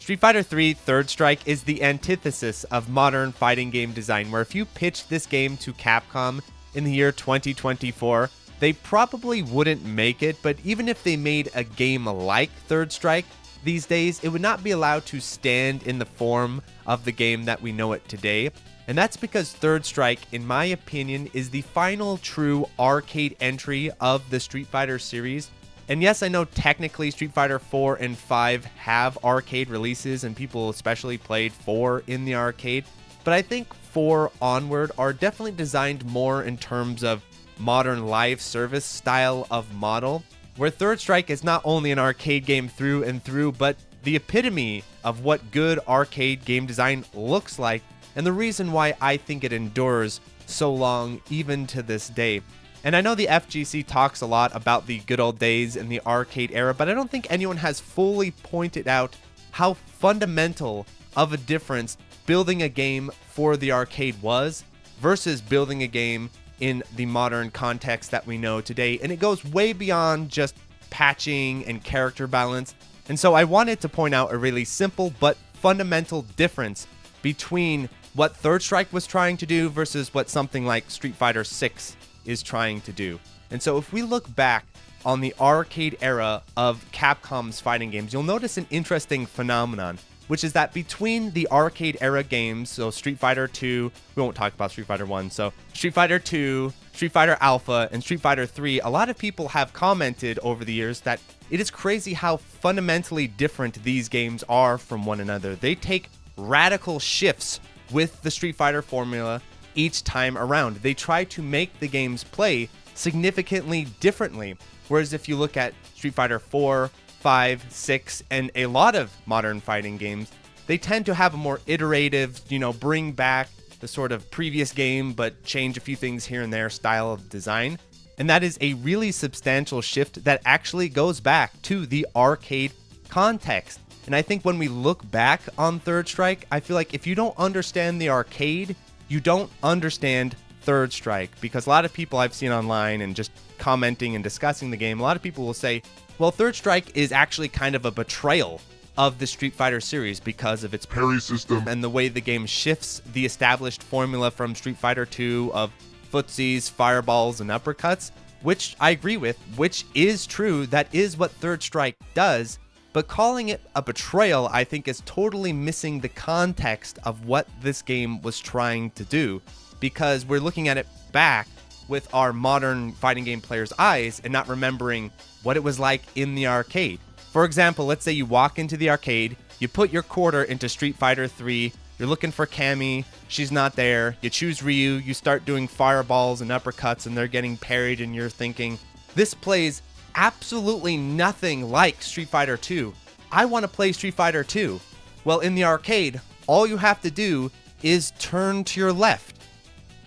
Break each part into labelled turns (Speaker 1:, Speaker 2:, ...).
Speaker 1: Street Fighter 3 Third Strike is the antithesis of modern fighting game design, where if you pitched this game to Capcom in the year 2024, they probably wouldn't make it, but even if they made a game like Third Strike these days, it would not be allowed to stand in the form of the game that we know it today. And that's because Third Strike, in my opinion, is the final true arcade entry of the Street Fighter series. And yes, I know technically Street Fighter 4 and 5 have arcade releases and people especially played 4 in the arcade, but I think 4 onward are definitely designed more in terms of modern live service style of model, where Third Strike is not only an arcade game through and through, but the epitome of what good arcade game design looks like, and the reason why I think it endures so long even to this day. And I know the FGC talks a lot about the good old days in the arcade era, but I don't think anyone has fully pointed out how fundamental of a difference building a game for the arcade was versus building a game in the modern context that we know today. And it goes way beyond just patching and character balance. And so I wanted to point out a really simple but fundamental difference between what Third Strike was trying to do versus what something like Street Fighter 6 is trying to do. And so if we look back on the arcade era of Capcom's fighting games, you'll notice an interesting phenomenon, which is that between the arcade era games, so Street Fighter 2, we won't talk about Street Fighter 1, so Street Fighter 2, Street Fighter Alpha, and Street Fighter 3, a lot of people have commented over the years that it is crazy how fundamentally different these games are from one another. They take radical shifts with the Street Fighter formula each time around. They try to make the games play significantly differently. Whereas if you look at Street Fighter 4, 5, 6, and a lot of modern fighting games, they tend to have a more iterative, bring back the sort of previous game but change a few things here and there style of design. And that is a really substantial shift that actually goes back to the arcade context. And I think when we look back on Third Strike, I feel like if you don't understand the arcade, you don't understand Third Strike, because a lot of people I've seen online and just commenting and discussing the game, a lot of people will say, well, Third Strike is actually kind of a betrayal of the Street Fighter series because of its parry system and the way the game shifts the established formula from Street Fighter 2 of footsies, fireballs, and uppercuts, which I agree with, which is true. That is what Third Strike does. But calling it a betrayal, I think, is totally missing the context of what this game was trying to do, because we're looking at it back with our modern fighting game players' eyes and not remembering what it was like in the arcade. For example, let's say you walk into the arcade, you put your quarter into Street Fighter 3, you're looking for Cammy, she's not there, you choose Ryu, you start doing fireballs and uppercuts and they're getting parried, and you're thinking, this plays absolutely nothing like Street Fighter 2. I want to play Street Fighter 2. Well, in the arcade, all you have to do is turn to your left.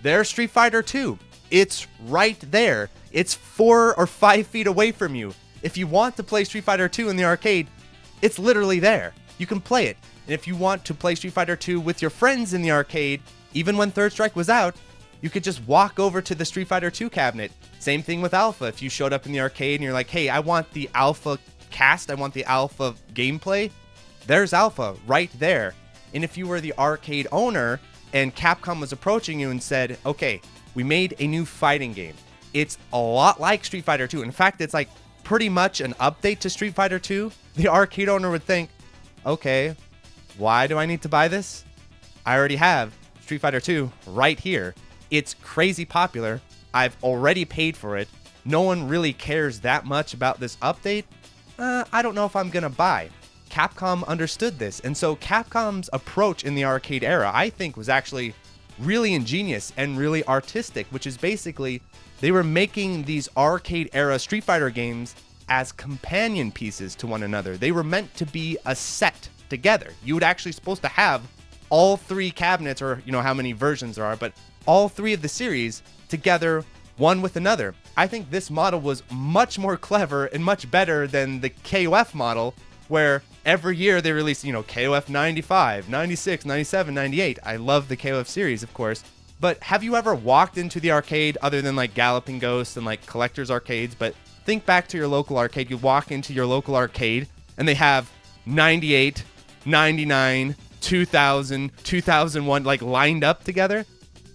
Speaker 1: There's Street Fighter 2. It's right there. It's 4 or 5 feet away from you. If you want to play Street Fighter 2 in the arcade, it's literally there. You can play it. And if you want to play Street Fighter 2 with your friends in the arcade, even when Third Strike was out, you could just walk over to the Street Fighter 2 cabinet. Same thing with Alpha. If you showed up in the arcade and you're like, hey, I want the Alpha cast, I want the Alpha gameplay, there's Alpha right there. And if you were the arcade owner and Capcom was approaching you and said, okay, we made a new fighting game. It's a lot like Street Fighter 2. In fact, it's like pretty much an update to Street Fighter 2. The arcade owner would think, okay, why do I need to buy this? I already have Street Fighter 2 right here. It's crazy popular. I've already paid for it. No one really cares that much about this update. I don't know if I'm gonna buy. Capcom understood this, and so Capcom's approach in the arcade era, I think, was actually really ingenious and really artistic, which is basically they were making these arcade era Street Fighter games as companion pieces to one another. They were meant to be a set together. You would actually supposed to have all 3 cabinets, or how many versions there are, but all 3 of the series together, one with another. I think this model was much more clever and much better than the KOF model, where every year they release, KOF 95, 96, 97, 98. I love the KOF series, of course. But have you ever walked into the arcade, other than like Galloping Ghost and like collector's arcades, but think back to your local arcade. You walk into your local arcade and they have 98, 99, 2000, 2001 like lined up together?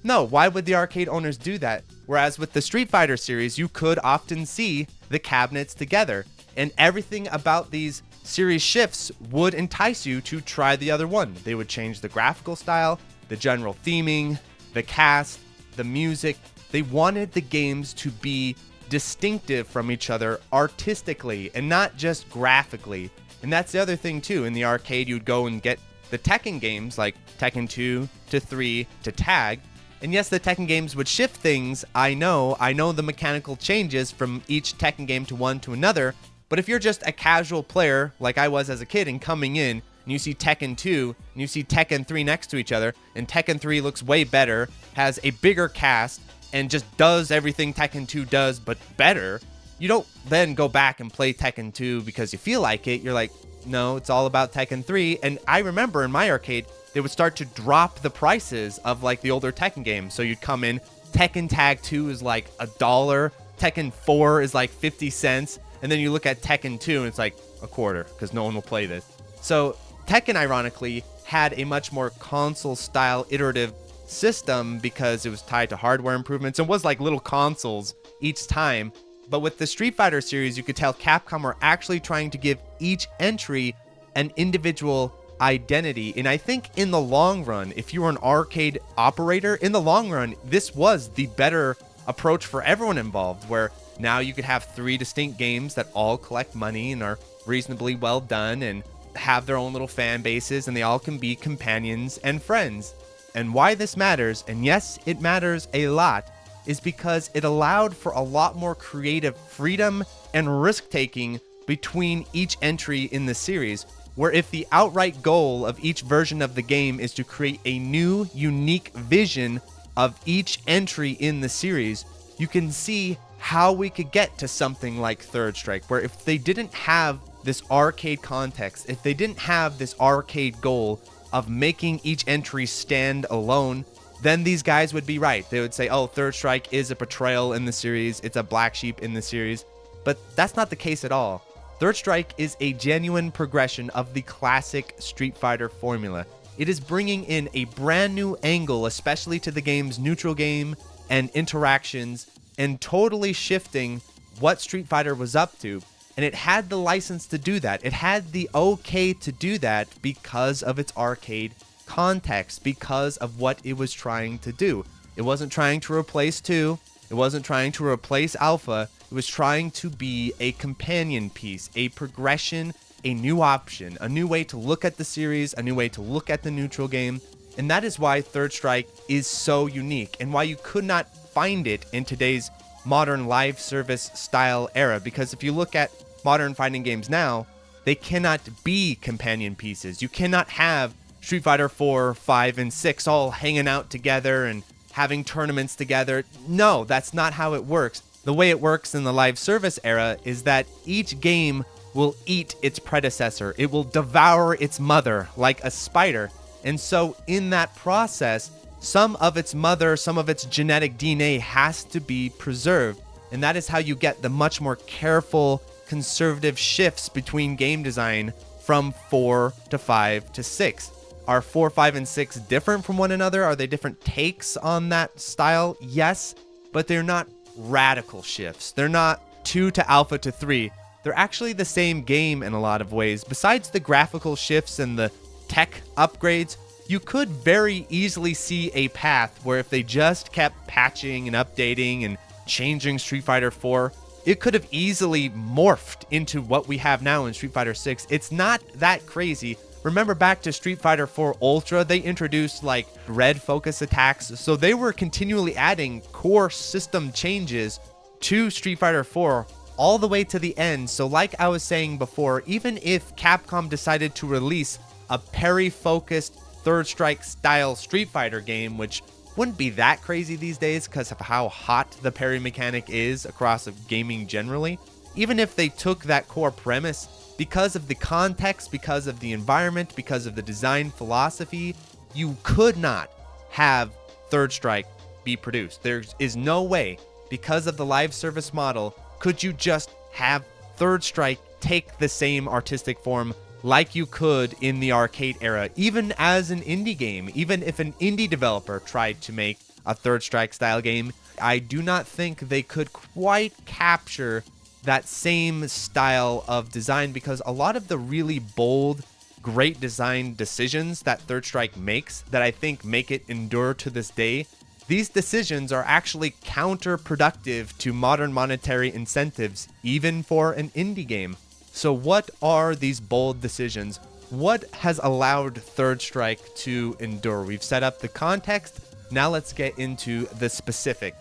Speaker 1: No, why would the arcade owners do that? Whereas with the Street Fighter series, you could often see the cabinets together, and everything about these series shifts would entice you to try the other one. They would change the graphical style, the general theming, the cast, the music. They wanted the games to be distinctive from each other artistically and not just graphically. And that's the other thing too. In the arcade, you'd go and get the Tekken games like Tekken 2 to 3 to Tag. And yes, the Tekken games would shift things. I know the mechanical changes from each Tekken game to one to another. But if you're just a casual player like I was as a kid and coming in and you see Tekken 2 and you see Tekken 3 next to each other, and Tekken 3 looks way better, has a bigger cast, and just does everything Tekken 2 does but better, you don't then go back and play Tekken 2 because you feel like it. You're like, no, it's all about Tekken 3. And I remember in my arcade, they would start to drop the prices of like the older Tekken games. So you'd come in, Tekken Tag 2 is like $1, Tekken 4 is like 50 cents, and then you look at Tekken 2 and it's like a quarter because no one will play this. So Tekken, ironically, had a much more console-style iterative system because it was tied to hardware improvements and was like little consoles each time. But with the Street Fighter series, you could tell Capcom were actually trying to give each entry an individual identity. And I think in the long run, if you were an arcade operator, in the long run, this was the better approach for everyone involved, where now you could have 3 distinct games that all collect money and are reasonably well done and have their own little fan bases, and they all can be companions and friends. And why this matters, and yes, it matters a lot, is because it allowed for a lot more creative freedom and risk-taking between each entry in the series, where if the outright goal of each version of the game is to create a new, unique vision of each entry in the series, you can see how we could get to something like Third Strike, where if they didn't have this arcade context, if they didn't have this arcade goal of making each entry stand alone, then these guys would be right. They would say, oh, Third Strike is a betrayal in the series, it's a black sheep in the series. But that's not the case at all. Third Strike is a genuine progression of the classic Street Fighter formula. It is bringing in a brand new angle, especially to the game's neutral game and interactions, and totally shifting what Street Fighter was up to. And it had the license to do that. It had the okay to do that because of its arcade context, because of what it was trying to do. It wasn't trying to replace 2. It wasn't trying to replace Alpha. It was trying to be a companion piece, a progression, a new option, a new way to look at the series, a new way to look at the neutral game. And that is why Third Strike is so unique, and why you could not find it in today's modern live service style era. Because if you look at modern fighting games now, they cannot be companion pieces. You cannot have Street Fighter 4, 5, and 6 all hanging out together and having tournaments together. No, that's not how it works. The way it works in the live service era is that each game will eat its predecessor. It will devour its mother like a spider. And so in that process, some of its mother, some of its genetic DNA has to be preserved. And that is how you get the much more careful, conservative shifts between game design from 4 to 5 to 6. Are 4, 5, and 6 different from one another? Are they different takes on that style? Yes, but they're not radical shifts. They're not 2 to Alpha to 3. They're actually the same game in a lot of ways. Besides the graphical shifts and the tech upgrades, you could very easily see a path where if they just kept patching and updating and changing Street Fighter 4, it could have easily morphed into what we have now in Street Fighter 6. It's not that crazy. Remember back to Street Fighter 4 Ultra, they introduced like red focus attacks. So they were continually adding core system changes to Street Fighter 4 all the way to the end. So like I was saying before, even if Capcom decided to release a Parry focused Third Strike style Street Fighter game, which wouldn't be that crazy these days because of how hot the parry mechanic is across gaming generally, even if they took that core premise, because of the context, because of the environment, because of the design philosophy, you could not have Third Strike be produced. There is no way, because of the live service model, could you just have Third Strike take the same artistic form like you could in the arcade era, even as an indie game. Even if an indie developer tried to make a Third Strike style game, I do not think they could quite capture that same style of design, because a lot of the really bold, great design decisions that Third Strike makes that I think make it endure to this day, these decisions are actually counterproductive to modern monetary incentives, even for an indie game. So what are these bold decisions? What has allowed Third Strike to endure? We've set up the context. Now let's get into the specific.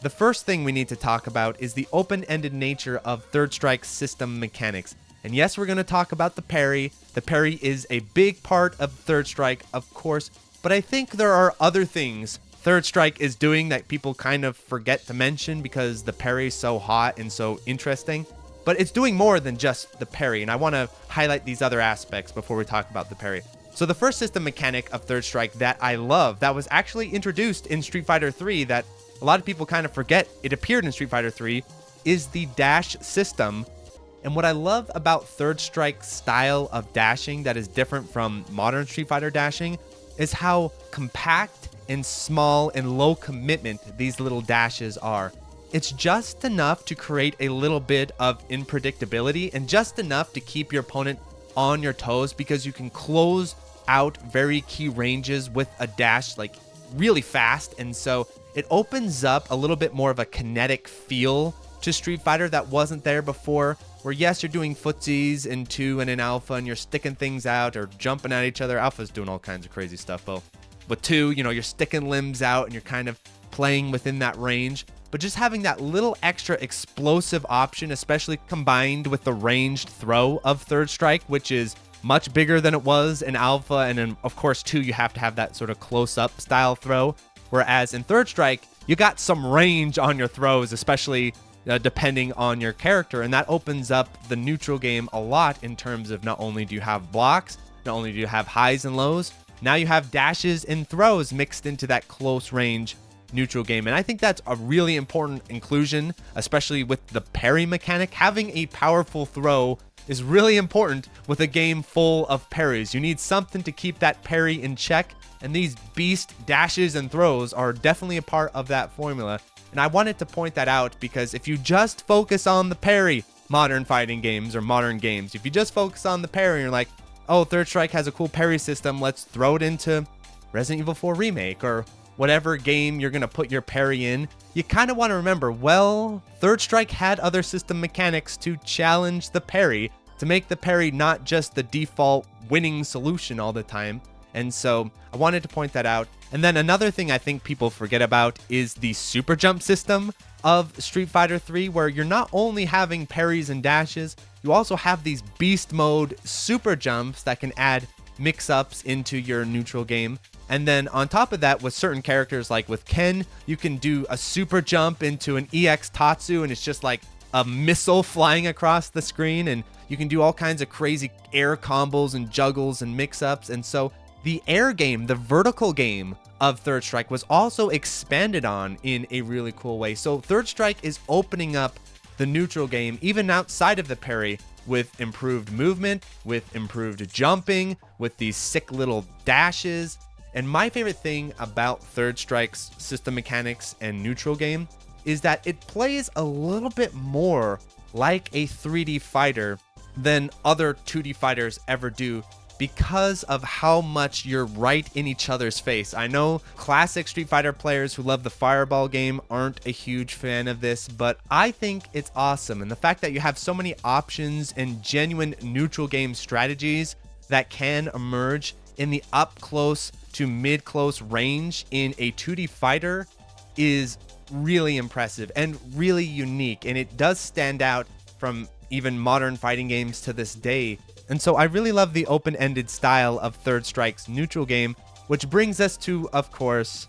Speaker 1: The first thing we need to talk about is the open-ended nature of Third Strike's system mechanics. And yes, we're going to talk about the parry. The parry is a big part of Third Strike, of course, but I think there are other things Third Strike is doing that people kind of forget to mention because the parry is so hot and so interesting. But it's doing more than just the parry, and I want to highlight these other aspects before we talk about the parry. So the first system mechanic of Third Strike that I love, that was actually introduced in Street Fighter 3 that a lot of people kind of forget it appeared in Street Fighter 3, is the dash system. And what I love about Third Strike's style of dashing that is different from modern Street Fighter dashing is how compact and small and low commitment these little dashes are. It's just enough to create a little bit of unpredictability and just enough to keep your opponent on your toes, because you can close out very key ranges with a dash like really fast. And so it opens up a little bit more of a kinetic feel to Street Fighter that wasn't there before, where yes, you're doing footsies in 2 and in Alpha and you're sticking things out or jumping at each other. Alpha's doing all kinds of crazy stuff, though. With 2, you know, you're sticking limbs out and you're kind of playing within that range. But just having that little extra explosive option, especially combined with the ranged throw of Third Strike, which is much bigger than it was in Alpha. And then, of course, 2, you have to have that sort of close-up style throw. Whereas in Third Strike, you got some range on your throws, especially depending on your character. And that opens up the neutral game a lot in terms of not only do you have blocks, not only do you have highs and lows, now you have dashes and throws mixed into that close range neutral game. And I think that's a really important inclusion, especially with the parry mechanic. Having a powerful throw is really important with a game full of parries. You need something to keep that parry in check, and these beast dashes and throws are definitely a part of that formula. And I wanted to point that out because if you just focus on the parry, modern fighting games or modern games, if you just focus on the parry and you're like, oh, Third Strike has a cool parry system, let's throw it into Resident Evil 4 Remake or whatever game you're going to put your parry in, you kind of want to remember, well, Third Strike had other system mechanics to challenge the parry, to make the parry not just the default winning solution all the time. And so I wanted to point that out. And then another thing I think people forget about is the super jump system of Street Fighter 3, where you're not only having parries and dashes, you also have these beast mode super jumps that can add mix-ups into your neutral game. And then on top of that, with certain characters, like with Ken, you can do a super jump into an EX Tatsu, and it's just like a missile flying across the screen, and you can do all kinds of crazy air combos and juggles and mix-ups. And so the air game, the vertical game of Third Strike, was also expanded on in a really cool way. So Third Strike is opening up the neutral game, even outside of the parry, with improved movement, with improved jumping, with these sick little dashes. And my favorite thing about Third Strike's system mechanics and neutral game is that it plays a little bit more like a 3D fighter than other 2D fighters ever do, because of how much you're right in each other's face. I know classic Street Fighter players who love the Fireball game aren't a huge fan of this, but I think it's awesome. And the fact that you have so many options and genuine neutral game strategies that can emerge in the up close to mid close range in a 2D fighter is really impressive and really unique. And it does stand out from even modern fighting games to this day. And so I really love the open-ended style of Third Strike's neutral game, which brings us to, of course,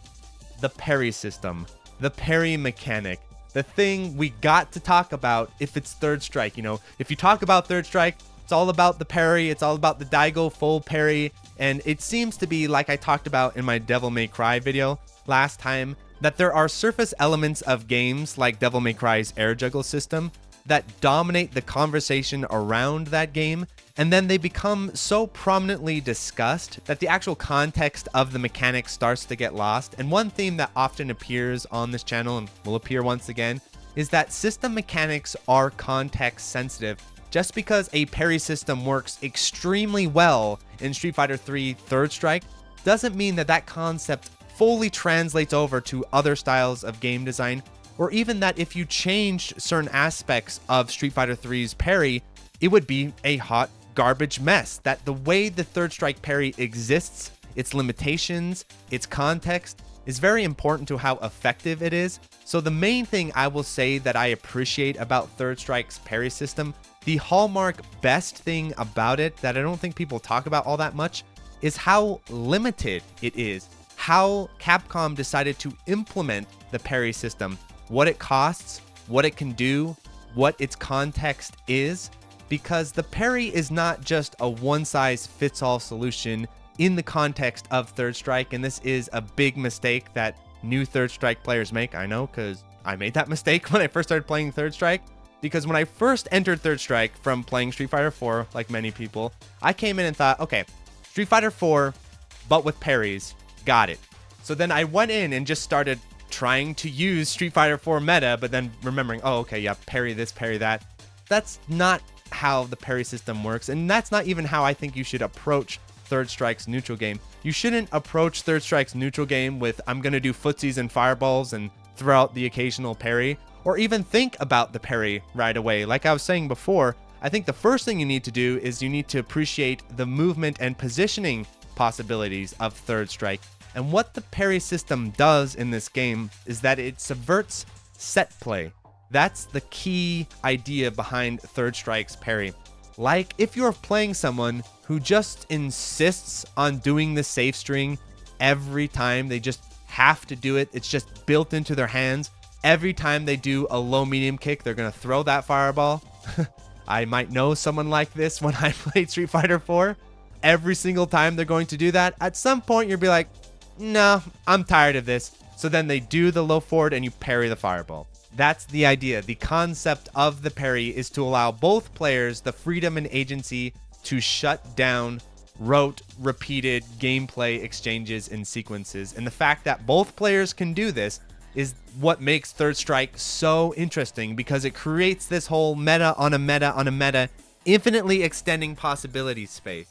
Speaker 1: the parry system, the parry mechanic, the thing we got to talk about if it's Third Strike. You know, if you talk about Third Strike, it's all about the parry, it's all about the Daigo full parry, and it seems to be, like I talked about in my Devil May Cry video last time, that there are surface elements of games like Devil May Cry's air juggle system that dominate the conversation around that game, and then they become so prominently discussed that the actual context of the mechanics starts to get lost. And one theme that often appears on this channel, and will appear once again, is that system mechanics are context sensitive. Just because a parry system works extremely well in Street Fighter 3 Third Strike doesn't mean that that concept fully translates over to other styles of game design, or even that if you changed certain aspects of Street Fighter 3's parry, it would be a hot garbage mess. That the way the Third Strike parry exists, its limitations, its context, is very important to how effective it is. So the main thing I will say that I appreciate about Third Strike's parry system, the hallmark best thing about it that I don't think people talk about all that much, is how limited it is. How Capcom decided to implement the parry system, what it costs, what it can do, what its context is, because the parry is not just a one-size-fits-all solution in the context of Third Strike, and this is a big mistake that new Third Strike players make. I know, because I made that mistake when I first started playing Third Strike, because when I first entered Third Strike from playing Street Fighter 4, like many people, I came in and thought, okay, Street Fighter 4, but with parries, got it. So then I went in and just started trying to use Street Fighter 4 meta, but then remembering, oh, okay, yeah, parry this, parry that. That's not how the parry system works, and that's not even how I think you should approach Third Strike's neutral game. You shouldn't approach Third Strike's neutral game with, I'm going to do footsies and fireballs and throw out the occasional parry, or even think about the parry right away. Like I was saying before, I think the first thing you need to do is you need to appreciate the movement and positioning possibilities of Third Strike. And what the parry system does in this game is that it subverts set play. That's the key idea behind Third Strike's parry. Like if you're playing someone who just insists on doing the safe string every time, they just have to do it, it's just built into their hands. Every time they do a low medium kick, they're going to throw that fireball. I might know someone like this when I played Street Fighter 4. Every single time they're going to do that, at some point you'll be like, no, I'm tired of this. So then they do the low forward and you parry the fireball. That's the idea. The concept of the parry is to allow both players the freedom and agency to shut down rote, repeated gameplay exchanges and sequences. And the fact that both players can do this is what makes Third Strike so interesting, because it creates this whole meta on a meta on a meta, infinitely extending possibility space.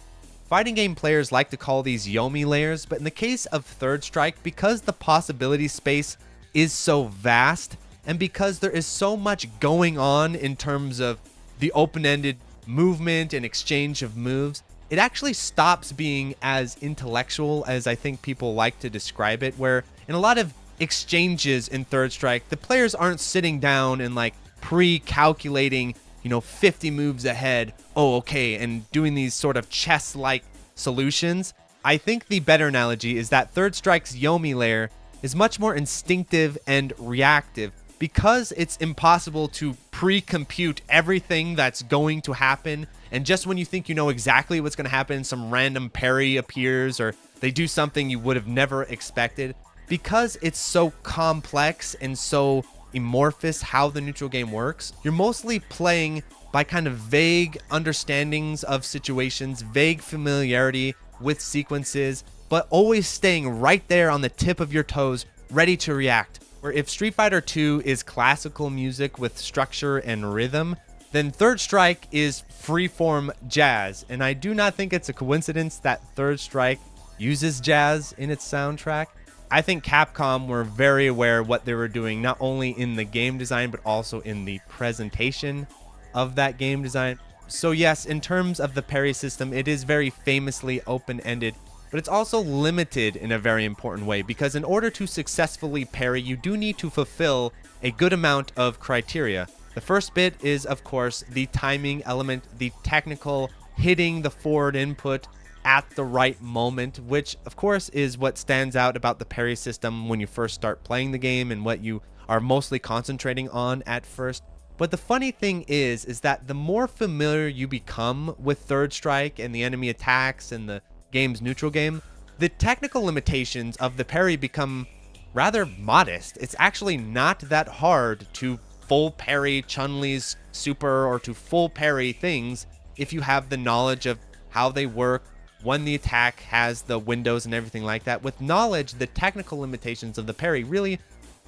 Speaker 1: Fighting game players like to call these Yomi layers, but in the case of Third Strike, because the possibility space is so vast, and because there is so much going on in terms of the open-ended movement and exchange of moves, it actually stops being as intellectual as I think people like to describe it, where in a lot of exchanges in Third Strike, the players aren't sitting down and like pre-calculating, 50 moves ahead, oh, okay, and doing these sort of chess-like solutions. I think the better analogy is that Third Strike's Yomi layer is much more instinctive and reactive, because it's impossible to pre-compute everything that's going to happen, and just when you think you know exactly what's going to happen, some random parry appears or they do something you would have never expected. Because it's so complex and so amorphous how the neutral game works, you're mostly playing by kind of vague understandings of situations, vague familiarity with sequences, but always staying right there on the tip of your toes, ready to react. Where if Street Fighter 2 is classical music with structure and rhythm, then Third Strike is freeform jazz. And I do not think it's a coincidence that Third Strike uses jazz in its soundtrack. I think Capcom were very aware of what they were doing, not only in the game design, but also in the presentation of that game design. So yes, in terms of the parry system, it is very famously open-ended, but it's also limited in a very important way, because in order to successfully parry, you do need to fulfill a good amount of criteria. The first bit is, of course, the timing element, the technical hitting the forward input at the right moment, which of course is what stands out about the parry system when you first start playing the game and what you are mostly concentrating on at first. But the funny thing is that the more familiar you become with Third Strike and the enemy attacks and the game's neutral game, the technical limitations of the parry become rather modest. It's actually not that hard to full parry Chun-Li's super or to full parry things if you have the knowledge of how they work, when the attack has the windows and everything like that. With knowledge, the technical limitations of the parry really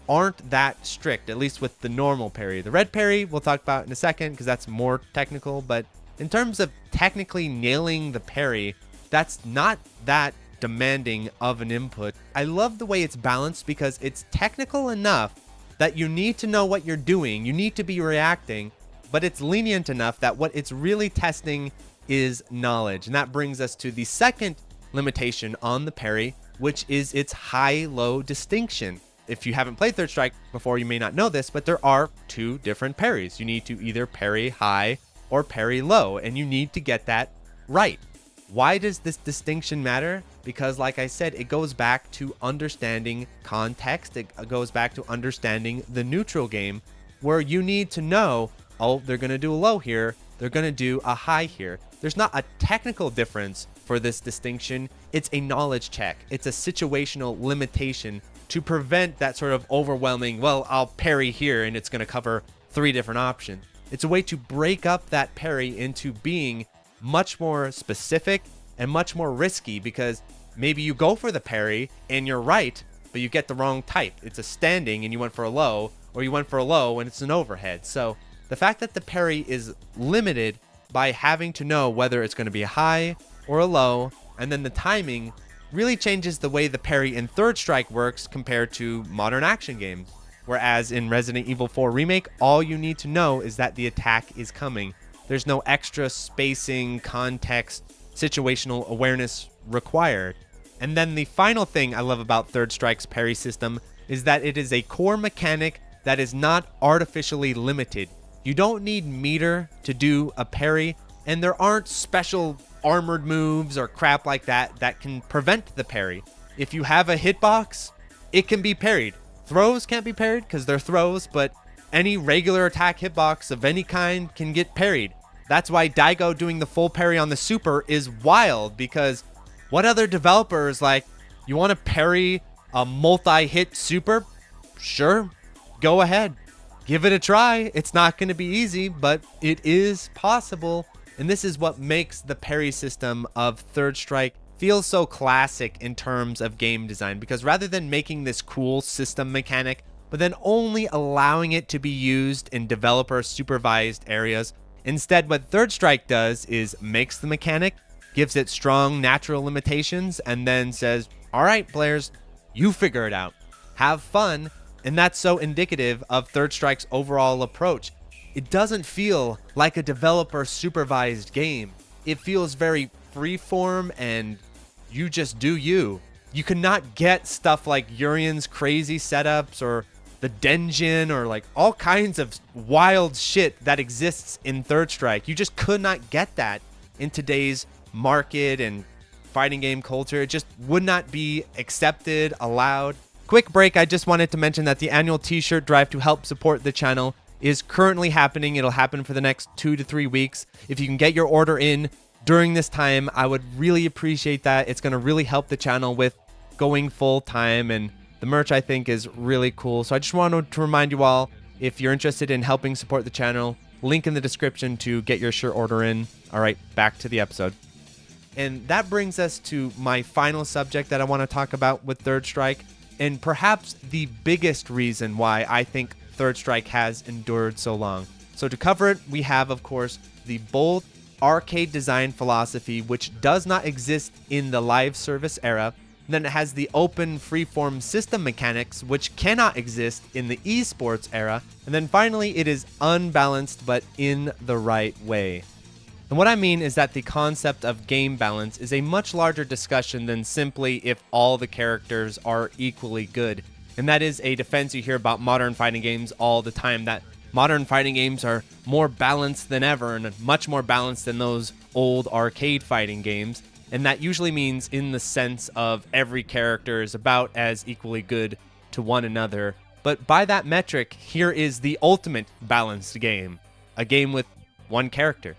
Speaker 1: aren't that strict, at least with the normal parry. The red parry we'll talk about in a second because that's more technical, but in terms of technically nailing the parry, that's not that demanding of an input. I love the way it's balanced because it's technical enough that you need to know what you're doing, you need to be reacting, but it's lenient enough that what it's really testing is knowledge. And that brings us to the second limitation on the parry, which is its high-low distinction. If you haven't played Third Strike before, you may not know this, but there are two different parries. You need to either parry high or parry low, and you need to get that right. Why does this distinction matter? Because like I said, it goes back to understanding context. It goes back to understanding the neutral game, where you need to know, oh, they're going to do a low here, they're going to do a high here. There's not a technical difference for this distinction. It's a knowledge check. It's a situational limitation to prevent that sort of overwhelming, well, I'll parry here and it's going to cover 3 different options. It's a way to break up that parry into being much more specific and much more risky, because maybe you go for the parry and you're right, but you get the wrong type. It's a standing and you went for a low, or you went for a low and it's an overhead. So the fact that the parry is limited by having to know whether it's going to be a high or a low, and then the timing really changes the way the parry in Third Strike works compared to modern action games. Whereas in Resident Evil 4 Remake, all you need to know is that the attack is coming. There's no extra spacing, context, situational awareness required. And then the final thing I love about Third Strike's parry system is that it is a core mechanic that is not artificially limited. You don't need meter to do a parry, and there aren't special armored moves or crap like that that can prevent the parry. If you have a hitbox, it can be parried. Throws can't be parried because they're throws, but any regular attack hitbox of any kind can get parried. That's why Daigo doing the full parry on the super is wild, because what other developers, like, you want to parry a multi-hit super? Sure, go ahead. Give it a try. It's not going to be easy, but it is possible. And this is what makes the parry system of Third Strike feel so classic in terms of game design, because rather than making this cool system mechanic, but then only allowing it to be used in developer supervised areas, instead what Third Strike does is makes the mechanic, gives it strong natural limitations, and then says, all right, players, you figure it out. Have fun. And that's so indicative of Third Strike's overall approach. It doesn't feel like a developer supervised game. It feels very freeform and you just do you. You cannot get stuff like Urian's crazy setups or the Denjin or like all kinds of wild shit that exists in Third Strike. You just could not get that in today's market and fighting game culture. It just would not be accepted, allowed. Quick break, I just wanted to mention that the annual t-shirt drive to help support the channel is currently happening. It'll happen for the next 2 to 3 weeks. If you can get your order in during this time, I would really appreciate that. It's going to really help the channel with going full time, and the merch I think is really cool. So I just wanted to remind you all, if you're interested in helping support the channel, link in the description to get your shirt order in. All right, back to the episode. And that brings us to my final subject that I want to talk about with Third Strike, and perhaps the biggest reason why I think Third Strike has endured so long. So to cover it, we have, of course, the bold arcade design philosophy, which does not exist in the live service era. And then it has the open freeform system mechanics, which cannot exist in the esports era. And then finally, it is unbalanced, but in the right way. And what I mean is that the concept of game balance is a much larger discussion than simply if all the characters are equally good. And that is a defense you hear about modern fighting games all the time, that modern fighting games are more balanced than ever and much more balanced than those old arcade fighting games. And that usually means in the sense of every character is about as equally good to one another. But by that metric, here is the ultimate balanced game, a game with one character.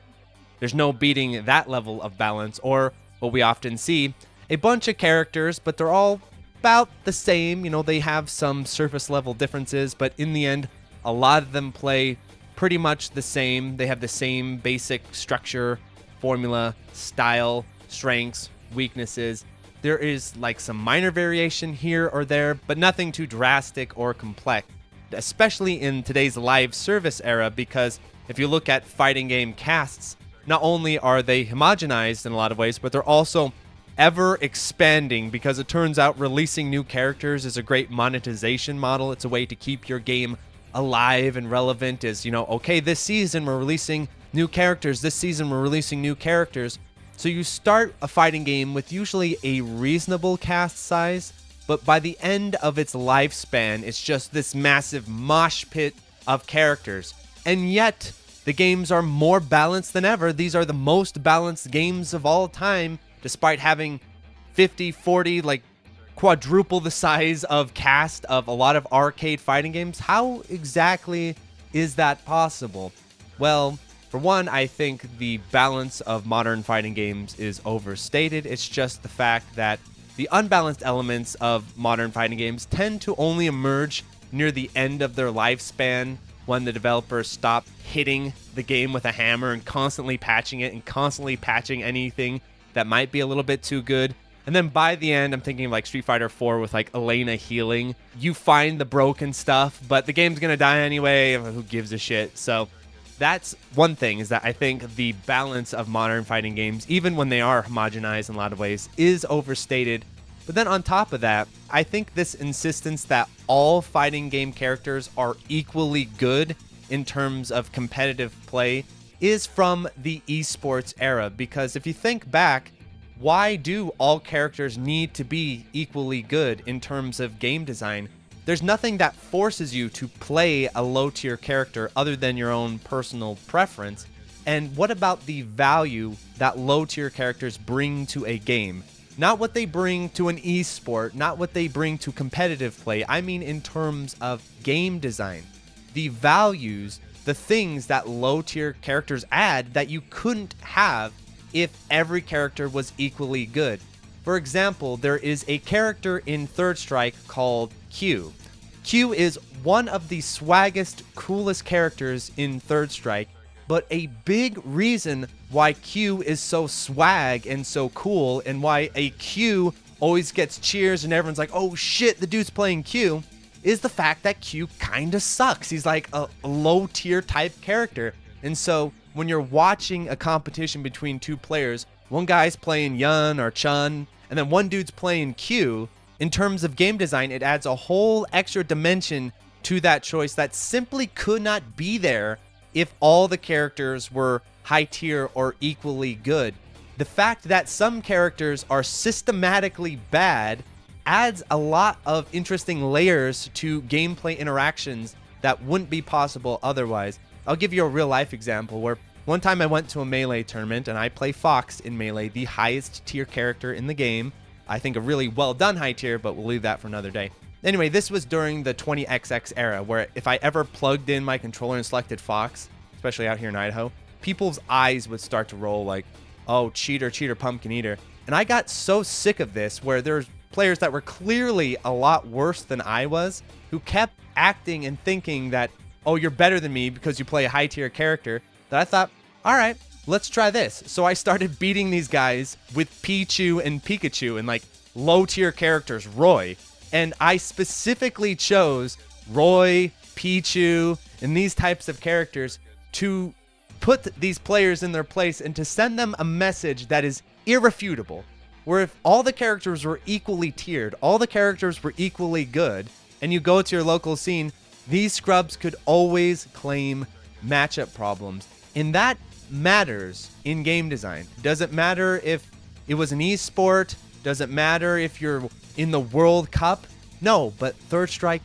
Speaker 1: There's no beating that level of balance, or what we often see, a bunch of characters, but they're all about the same. You know, they have some surface level differences, but in the end, A lot of them play pretty much the same. They have the same basic structure, formula, style, strengths, weaknesses. There is like some minor variation here or there, but nothing too drastic or complex, especially in today's live service era, because if you look at fighting game casts, not only are they homogenized in a lot of ways, but they're also ever expanding, because it turns out releasing new characters is a great monetization model. It's a way to keep your game alive and relevant. Is, okay, this season we're releasing new characters, this season we're releasing new characters. So you start a fighting game with usually a reasonable cast size, but by the end of its lifespan, it's just this massive mosh pit of characters. And yet, the games are more balanced than ever. These are the most balanced games of all time, despite having 50, 40, like quadruple the size of cast of a lot of arcade fighting games. How exactly is that possible? Well, for one, I think the balance of modern fighting games is overstated. It's just the fact that the unbalanced elements of modern fighting games tend to only emerge near the end of their lifespan, when the developers stop hitting the game with a hammer and constantly patching it and constantly patching anything that might be a little bit too good. And then by the end, I'm thinking of like Street Fighter 4 with like Elena healing. You find the broken stuff, but the game's gonna die anyway. Who gives a shit? So that's one thing, is that I think the balance of modern fighting games, even when they are homogenized in a lot of ways, is overstated. But then on top of that, I think this insistence that all fighting game characters are equally good in terms of competitive play is from the esports era. Because if you think back, why do all characters need to be equally good in terms of game design? There's nothing that forces you to play a low-tier character other than your own personal preference. And what about the value that low-tier characters bring to a game? Not what they bring to an esport, not what they bring to competitive play. I mean in terms of game design. The values, the things that low-tier characters add that you couldn't have if every character was equally good. For example, there is a character in Third Strike called Q. Q is one of the swaggest, coolest characters in Third Strike, but a big reason why Q is so swag and so cool, and why a Q always gets cheers and everyone's like, oh shit, the dude's playing Q, is the fact that Q kinda sucks. He's like a low tier type character. And so when you're watching a competition between two players, one guy's playing Yun or Chun, and then one dude's playing Q, in terms of game design, it adds a whole extra dimension to that choice that simply could not be there if all the characters were high tier or equally good. The fact that some characters are systematically bad adds a lot of interesting layers to gameplay interactions that wouldn't be possible otherwise. I'll give you a real life example where one time I went to a Melee tournament, and I play Fox in Melee, the highest tier character in the game. I think a really well done high tier, but we'll leave that for another day. Anyway, this was during the 20XX era, where if I ever plugged in my controller and selected Fox, especially out here in Idaho, people's eyes would start to roll like, oh, cheater, cheater, pumpkin eater. And I got so sick of this, where there's players that were clearly a lot worse than I was, who kept acting and thinking that, oh, you're better than me because you play a high tier character, that I thought, all right, let's try this. So I started beating these guys with Pichu and Pikachu and like low tier characters, Roy. And I specifically chose Roy, Pichu, and these types of characters to put these players in their place and to send them a message that is irrefutable. Where if all the characters were equally tiered, all the characters were equally good, and you go to your local scene, these scrubs could always claim matchup problems. And that matters in game design. Doesn't matter if it was an esport, doesn't matter if you're in the World Cup. No, but Third Strike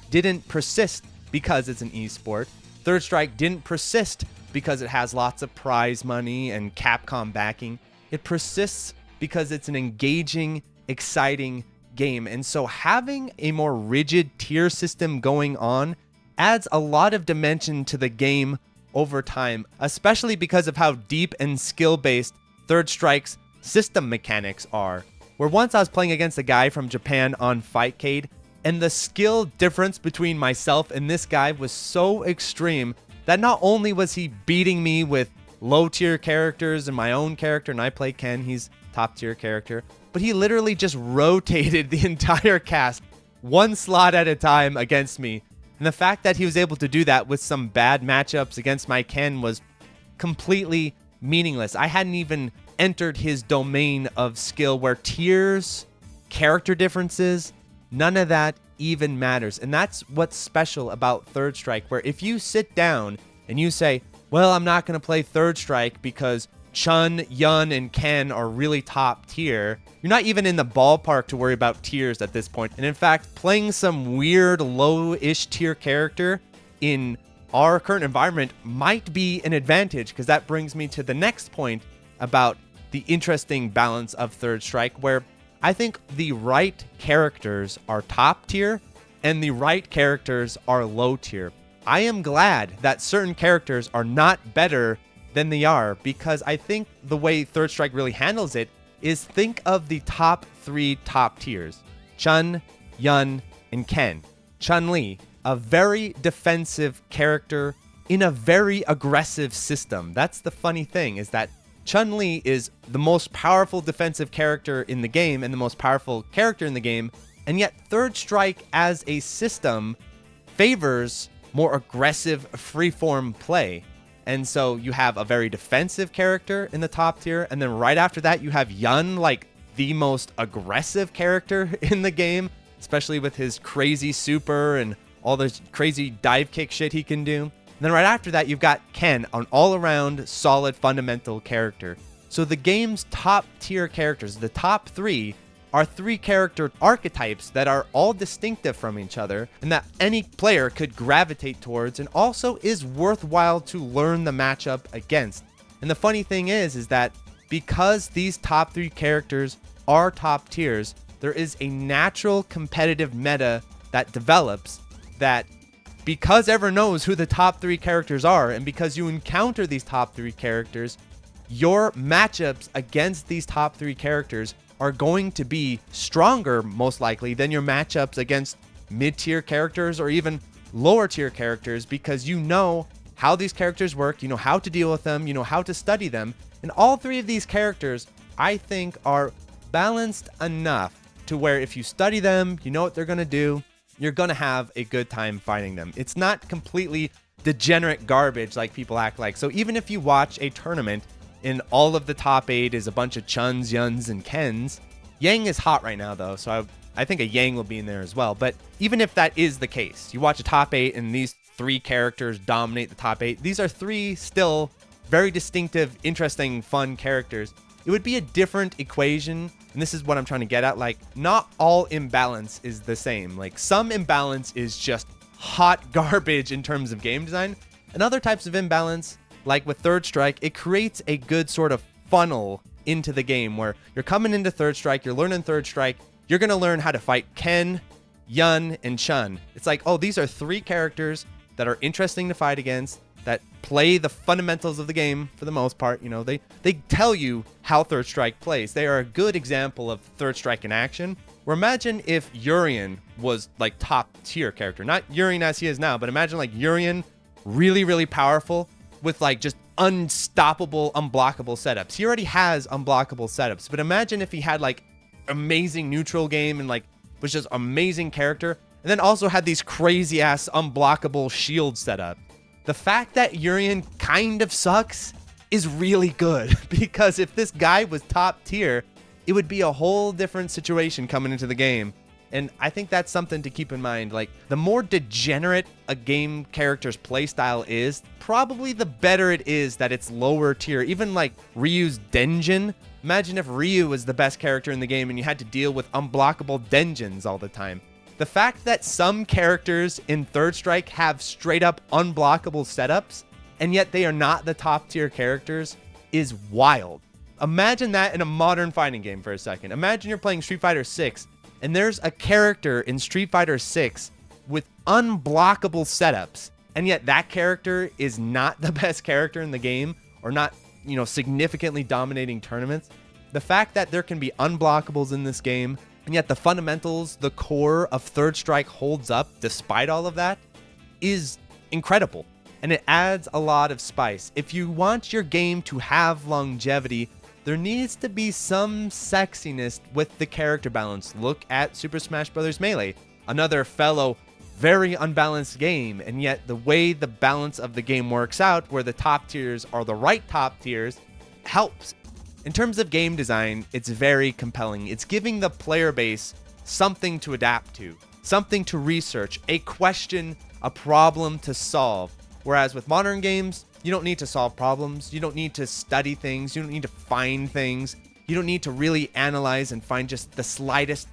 Speaker 1: didn't persist because it's an esport. Third Strike didn't persist because it has lots of prize money and Capcom backing. It persists because it's an engaging, exciting game. And so having a more rigid tier system going on adds a lot of dimension to the game over time, especially because of how deep and skill-based Third Strike's system mechanics are. Where once I was playing against a guy from Japan on Fightcade, And the skill difference between myself and this guy was so extreme that not only was he beating me with low tier characters and my own character, and I play Ken, he's top tier character, but he literally just rotated the entire cast one slot at a time against me. And the fact that he was able to do that with some bad matchups against my Ken was completely meaningless. I hadn't even entered his domain of skill where tiers, character differences, none of that even matters. And that's what's special about Third Strike, where if you sit down and you say, well, I'm not going to play Third Strike because Chun, Yun, and Ken are really top tier, you're not even in the ballpark to worry about tiers at this point. And in fact, playing some weird low-ish tier character in our current environment might be an advantage, because that brings me to the next point about the interesting balance of Third Strike, where I think the right characters are top tier and the right characters are low tier. I am glad that certain characters are not better than they are, because I think the way Third Strike really handles it is think of the top 3 top tiers: Chun, Yun, and Ken. Chun-Li, a very defensive character in a very aggressive system. That's the funny thing, is that Chun-Li is the most powerful defensive character in the game and the most powerful character in the game, and yet Third Strike as a system favors more aggressive freeform play. And so you have a very defensive character in the top tier, and then right after that you have Yun, like the most aggressive character in the game, especially with his crazy super and all this crazy dive kick shit he can do. And then right after that, you've got Ken, an all-around solid fundamental character. So the game's top tier characters, the top 3, are 3 character archetypes that are all distinctive from each other and that any player could gravitate towards, and also is worthwhile to learn the matchup against. And the funny thing is that because these top 3 characters are top tiers, there is a natural competitive meta that develops that, because everyone knows who the top 3 characters are, and because you encounter these top 3 characters, your matchups against these top 3 characters are going to be stronger, most likely, than your matchups against mid-tier characters or even lower-tier characters, because you know how these characters work, you know how to deal with them, you know how to study them. And all 3 of these characters, I think, are balanced enough to where if you study them, you know what they're going to do, you're going to have a good time fighting them. It's not completely degenerate garbage like people act like. So even if you watch a tournament and all of the top 8 is a bunch of Chuns, Yuns, and Kens, Yang is hot right now though, so I think a Yang will be in there as well. But even if that is the case, you watch a top 8 and these 3 characters dominate the top 8, these are 3 still very distinctive, interesting, fun characters. It would be a different equation, and this is what I'm trying to get at. Like, not all imbalance is the same. Like, some imbalance is just hot garbage in terms of game design, and other types of imbalance, like with Third Strike, it creates a good sort of funnel into the game where you're coming into Third Strike, you're learning Third Strike, you're going to learn how to fight Ken, Yun, and Chun. It's like, oh, these are 3 characters that are interesting to fight against, that play the fundamentals of the game for the most part. You know, they tell you how Third Strike plays. They are a good example of Third Strike in action. Where imagine if Urien was like top tier character, not Urien as he is now, but imagine like Urien, really, really powerful with like just unstoppable, unblockable setups. He already has unblockable setups, but imagine if he had like amazing neutral game and like was just amazing character, and then also had these crazy ass unblockable shield setup. The fact that Urien kind of sucks is really good, because if this guy was top tier, it would be a whole different situation coming into the game. And I think that's something to keep in mind. Like, the more degenerate a game character's playstyle is, probably the better it is that it's lower tier. Even like Ryu's Denjin. Imagine if Ryu was the best character in the game and you had to deal with unblockable Denjins all the time. The fact that some characters in Third Strike have straight up unblockable setups, and yet they are not the top tier characters, is wild. Imagine that in a modern fighting game for a second. Imagine you're playing Street Fighter 6 and there's a character in Street Fighter 6 with unblockable setups, and yet that character is not the best character in the game, or not, you know, significantly dominating tournaments. The fact that there can be unblockables in this game and yet the fundamentals, the core of Third Strike holds up despite all of that, is incredible. And it adds a lot of spice. If you want your game to have longevity, there needs to be some sexiness with the character balance. Look at Super Smash Bros. Melee, another fellow very unbalanced game, and yet the way the balance of the game works out, where the top tiers are the right top tiers, helps. In terms of game design, it's very compelling. It's giving the player base something to adapt to, something to research, a question, a problem to solve. Whereas with modern games, you don't need to solve problems, you don't need to study things, you don't need to find things, you don't need to really analyze and find just the slightest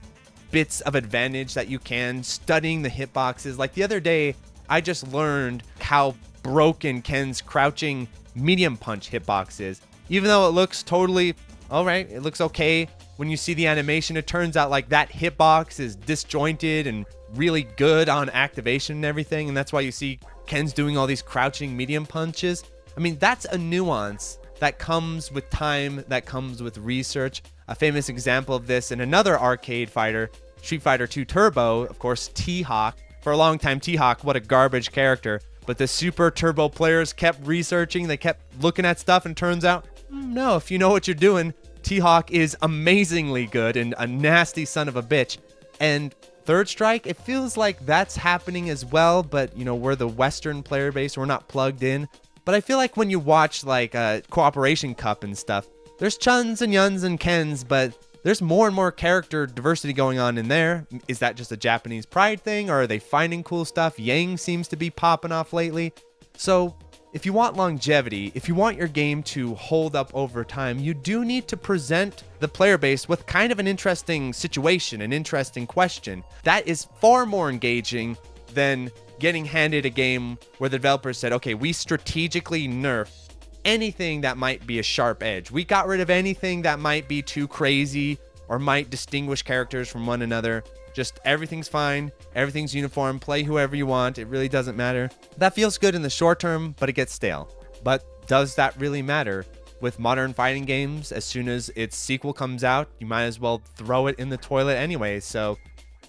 Speaker 1: bits of advantage that you can studying the hitboxes. Like the other day, I just learned how broken Ken's crouching medium punch hitbox is. Even though it looks totally alright, it looks okay when you see the animation, it turns out like that hitbox is disjointed and really good on activation and everything, and that's why you see Ken's doing all these crouching medium punches. I mean, that's a nuance that comes with time, that comes with research. A famous example of this in another arcade fighter, Street Fighter 2 Turbo, of course, T-Hawk. For a long time, T-Hawk, what a garbage character. But the Super Turbo players kept researching, they kept looking at stuff, and turns out, no, if you know what you're doing, T-Hawk is amazingly good and a nasty son of a bitch. And Third Strike, it feels like that's happening as well, but, you know, we're the Western player base, we're not plugged in. But I feel like when you watch, like, Cooperation Cup and stuff, there's Chuns and Yuns and Kens, but there's more and more character diversity going on in there. Is that just a Japanese pride thing, or are they finding cool stuff? Yang seems to be popping off lately. So if you want longevity, if you want your game to hold up over time, you do need to present the player base with kind of an interesting situation, an interesting question. That is far more engaging than getting handed a game where the developers said, okay, we strategically nerfed anything that might be a sharp edge. We got rid of anything that might be too crazy or might distinguish characters from one another. Just everything's fine, everything's uniform, play whoever you want, it really doesn't matter. That feels good in the short term, but it gets stale. But does that really matter? With modern fighting games, as soon as its sequel comes out, you might as well throw it in the toilet anyway. So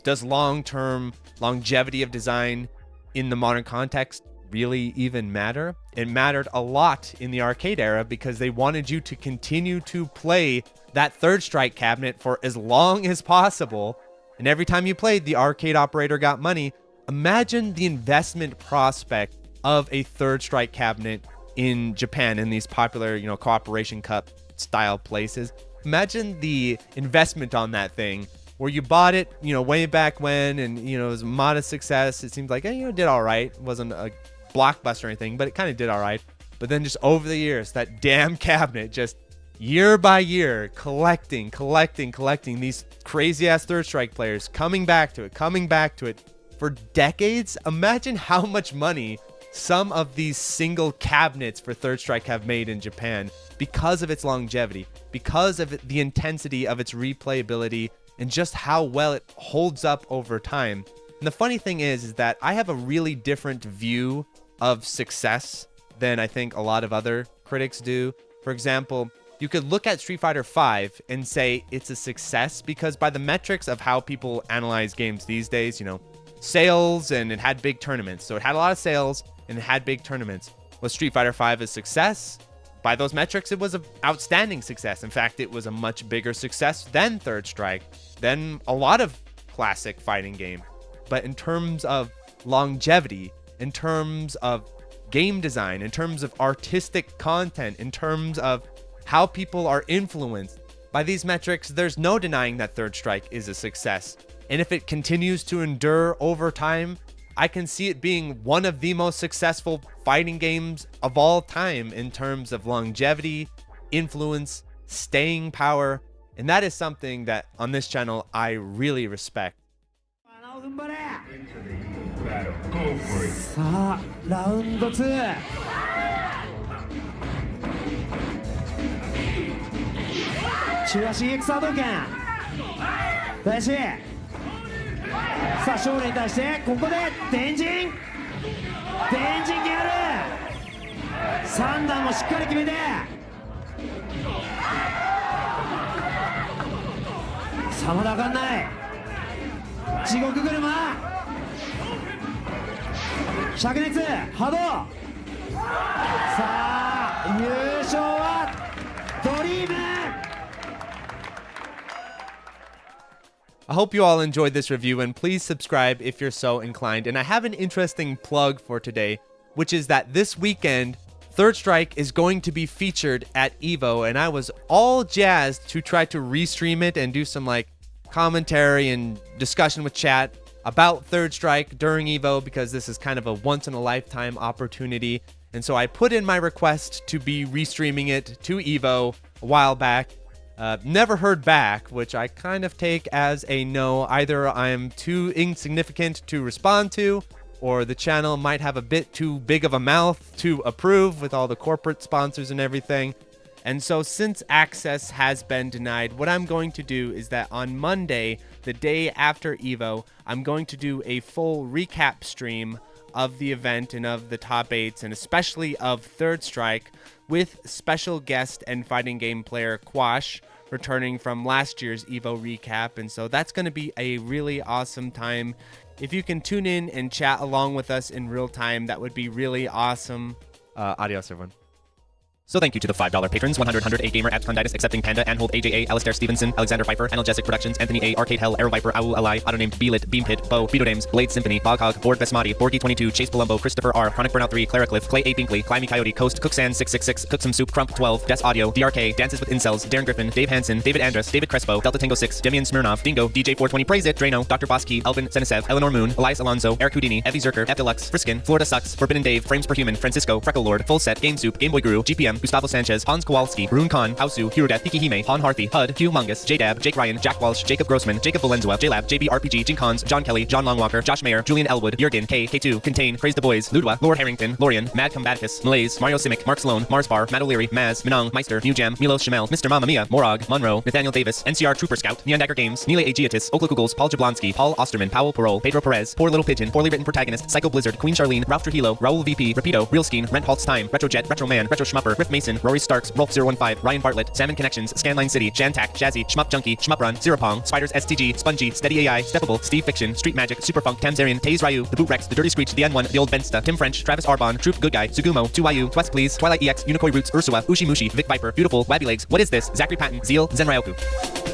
Speaker 1: does long-term longevity of design in the modern context really even matter? It mattered a lot in the arcade era because they wanted you to continue to play that Third Strike cabinet for as long as possible. And every time you played, the arcade operator got money. Imagine the investment prospect of a Third Strike cabinet in Japan, in these popular, you know, Cooperation Cup style places. Imagine the investment on that thing where you bought it, you know, way back when, and, you know, it was a modest success. It seemed like, you know, it did all right. It wasn't a blockbuster or anything, but it kind of did all right. But then just over the years, that damn cabinet just year by year, collecting these crazy ass Third Strike players, coming back to it for decades. Imagine how much money some of these single cabinets for Third Strike have made in Japan because of its longevity, because of the intensity of its replayability, and just how well it holds up over time. And the funny thing is that I have a really different view of success than I think a lot of other critics do. For example, you could look at Street Fighter V and say it's a success because by the metrics of how people analyze games these days, you know, sales, and it had big tournaments. So it had a lot of sales and it had big tournaments. Was Street Fighter V a success? By those metrics, it was an outstanding success. In fact, it was a much bigger success than Third Strike, than a lot of classic fighting game. But in terms of longevity, in terms of game design, in terms of artistic content, in terms of how people are influenced by these metrics, there's no denying that Third Strike is a success. And if it continues to endure over time, I can see it being one of the most successful fighting games of all time in terms of longevity, influence, staying power. And that is something that on this channel I really respect. さあ、ラウンド2。中足 EX 波動拳。大志。さあ、勝利に対してここで電陣。電陣やる。3段もしっかり決めて。さ
Speaker 2: さあまだ上がんない。地獄車灼熱波動。さあ優勝はドリーム。
Speaker 1: I hope you all enjoyed this review, and please subscribe if you're so inclined. And I have an interesting plug for today, which is that this weekend, Third Strike is going to be featured at EVO, and I was all jazzed to try to restream it and do some like commentary and discussion with chat about Third Strike during EVO, because this is kind of a once-in-a-lifetime opportunity. And so I put in my request to be restreaming it to EVO a while back. Never heard back, which I kind of take as a no. Either I'm too insignificant to respond to, or the channel might have a bit too big of a mouth to approve with all the corporate sponsors and everything. And so since access has been denied, what I'm going to do is that on Monday, the day after EVO, I'm going to do a full recap stream of the event and of the top 8s, and especially of Third Strike, with special guest and fighting game player Quash returning from last year's EVO recap. And so that's going to be a really awesome time. If you can tune in and chat along with us in real time, that would be really awesome. Adios, everyone.
Speaker 3: So thank you to the $5 patrons: 100 A Gamer, Absconditis, Accepting Panda, Anhold, AJA, Alistair Stevenson, Alexander Pfeiffer, Analgesic Productions, Anthony A, Arcade Hell, Arrow Viper, Owl Ally, Autonamed, Beelit, Beampit, Bo, Beatodames, Blade Symphony, Boghog, Board Vesmati, Borgie22, Chase Palumbo, Christopher R, Chronic Burnout 3, Clara Cliff, Clay A Binkley, Climby Coyote, Coast, Cooksan 666, Cook Some Soup, Crump 12, Des Audio, DRK, Dances with Incels, Darren Griffin, Dave Hansen, David Andrus, David Crespo, Delta Tango 6, Demian Smirnov, Dingo, DJ420, Praise It, Drano, Dr. Bosky, Elvin Senisev, Eleanor Moon, Elias Alonso, Eric Houdini, Evie Zerker, F Deluxe, Friskin, Florida Sucks, Forbidden Dave, Frames Per Human, Francisco, Freckle Lord, Full Set, Game Soup, Game Boy Guru, GPM, Gustavo Sanchez, Hans Kowalski, Rune Khan, Hausu, Hirudeath, Hikihime, Han Harthy, Hud, Hugh Mungus, J-Dab, Jake Ryan, Jack Walsh, Jacob Grossman, Jacob Valenzuela, J-Lab, JB RPG, Jin Cons, John Kelly, John Longwalker, Josh Mayer, Julian Elwood, Jurgen, K, K2, Contain, Praise the Boys, Ludwa, Lord Harrington, Lorian, Mad Combaticus, Malaise, Mario Simic, Mark Sloan, Mars Bar, Matt O'Leary, Maz, Minong, Meister, New Jam, Milos Shamel, Mr. Mamma Mia, Morog, Monroe, Nathaniel Davis, NCR Trooper Scout, Neondagger Games, Nile Aegiatis, Oklakugels, Paul Jablonski, Paul Osterman, Powell Parole, Pedro Perez, Poor Little Pigeon, Poorly Written Protagonist, Psycho Blizzard, Queen Charlene, Ralph Trujillo, Raul VP, Rapido, Realskeen, Rent Halt's Time, Retrojet, Retro Man, Retro Schmupper, Riff Mason, Rory Starks, Rolf015, Ryan Bartlett, Salmon Connections, Scanline City, Jantac, Jazzy, Shmup Junkie, Shmup Run, Zero Pong, Spiders STG, Spongy, Steady AI, Steppable, Steve Fiction, Street Magic, Superfunk, Tamzarian, Taze Ryu, The Boot Rex, The Dirty Screech, The N1, The Old Bensta, Tim French, Travis Arbon, Troop Good Guy, Sugumo, 2YU, Twest Please, Twilight EX, Unikoi Roots, Ursula, Ushimushi, Vic Viper, Beautiful, Wabby Legs, What Is This, Zachary Patton, Zeal, Zenryoku.